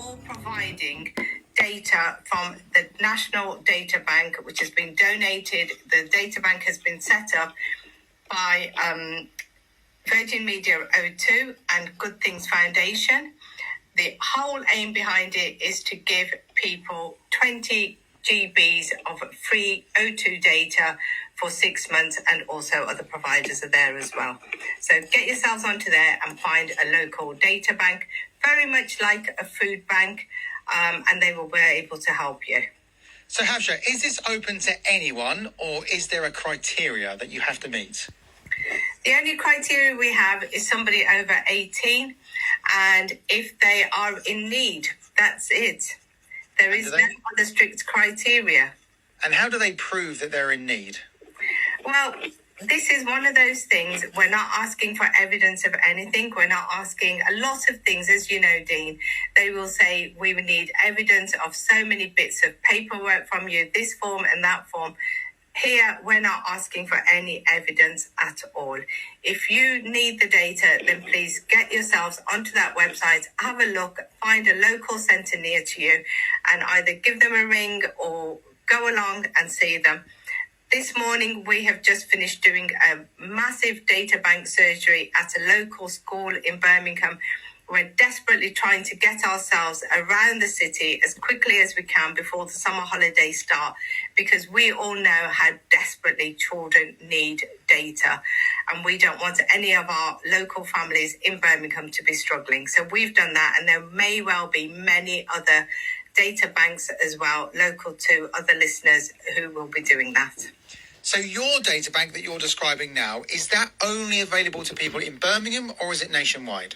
all providing data from the National Databank, which has been donated. The databank has been set up by Virgin Media O2 and Good Things Foundation. The whole aim behind it is to give people 20 GBs of free O2 data for 6 months, and also other providers are there as well. So get yourselves onto there and find a local data bank, very much like a food bank, and they will be able to help you. So Hafsha, is this open to anyone, or is there a criteria that you have to meet? The only criteria we have is somebody over 18, and if they are in need, that's it. There is no other strict criteria. And how do they prove that they're in need? Well, this is one of those things. We're not asking for evidence of anything. We're not asking a lot of things, as you know, Dean. They will say, we would need evidence of so many bits of paperwork from you, this form and that form. Here, we're not asking for any evidence at all. If you need the data, then please get yourselves onto that website, have a look, find a local centre near to you, and either give them a ring or go along and see them. This morning, we have just finished doing a massive data bank surgery at a local school in Birmingham. We're desperately trying to get ourselves around the city as quickly as we can before the summer holidays start, because we all know how desperately children need data, and we don't want any of our local families in Birmingham to be struggling. So we've done that, and there may well be many other data banks as well, local to other listeners who will be doing that. So your data bank that you're describing now, is that only available to people in Birmingham, or is it nationwide?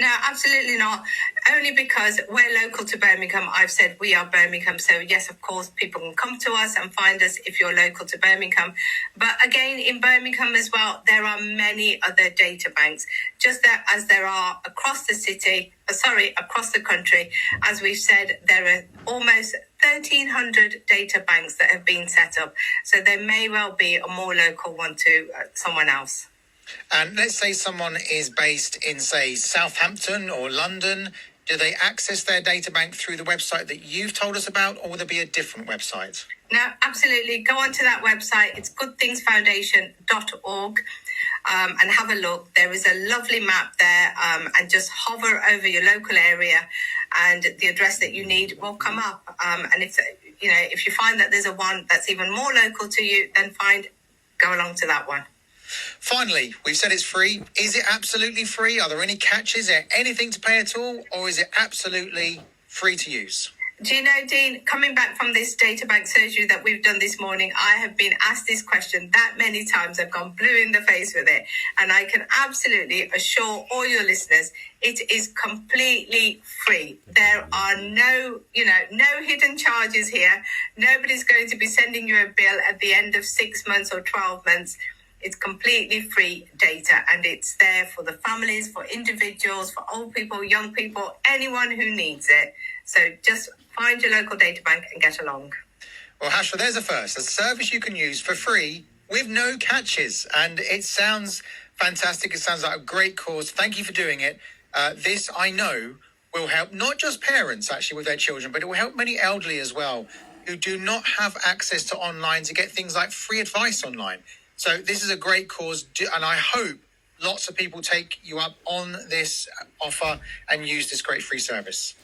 No, absolutely not. Only because we're local to Birmingham. I've said we are Birmingham. So yes, of course, people can come to us and find us if you're local to Birmingham. But again, in Birmingham as well, there are many other data banks, just that as there are across the across the country. As we've said, there are almost 1,300 data banks that have been set up. So there may well be a more local one to someone else. And let's say someone is based in, say, Southampton or London. Do they access their data bank through the website that you've told us about, or will there be a different website? No, absolutely. Go onto that website. It's goodthingsfoundation.org and have a look. There is a lovely map there, and just hover over your local area and the address that you need will come up. And if you find that there's a one that's even more local to you, then go along to that one. Finally, we've said it's free. Is it absolutely free? Are there any catches? Is there anything to pay at all? Or is it absolutely free to use? Do you know, Dean, coming back from this data bank surgery that we've done this morning, I have been asked this question that many times. I've gone blue in the face with it. And I can absolutely assure all your listeners, it is completely free. There are no hidden charges here. Nobody's going to be sending you a bill at the end of 6 months or 12 months. It's completely free data, and it's there for the families, for individuals, for old people, young people, anyone who needs it. So just find your local data bank and get along. Well, Hafsha, there's a first. A service you can use for free with no catches. And it sounds fantastic. It sounds like a great cause. Thank you for doing it. This, I know, will help not just parents, actually, with their children, but it will help many elderly as well, who do not have access to online to get things like free advice online. So this is a great cause, and I hope lots of people take you up on this offer and use this great free service.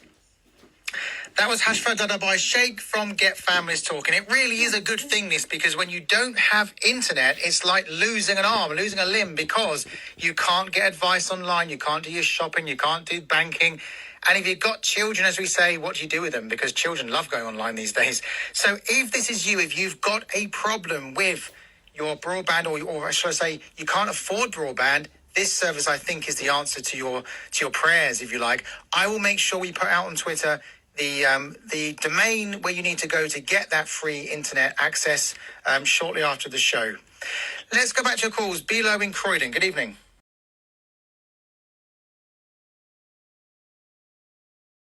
That was Hafsha Dadabai Sheikh from Get Families Talking. It really is a good thing, this, because when you don't have internet, it's like losing an arm, losing a limb, because you can't get advice online, you can't do your shopping, you can't do banking. And if you've got children, as we say, what do you do with them? Because children love going online these days. So if this is you, if you've got a problem with your broadband, or should I say, you can't afford broadband, this service, I think, is the answer to your prayers, if you like. I will make sure we put out on Twitter the domain where you need to go to get that free internet access shortly after the show. Let's go back to your calls. Bilo in Croydon. Good evening.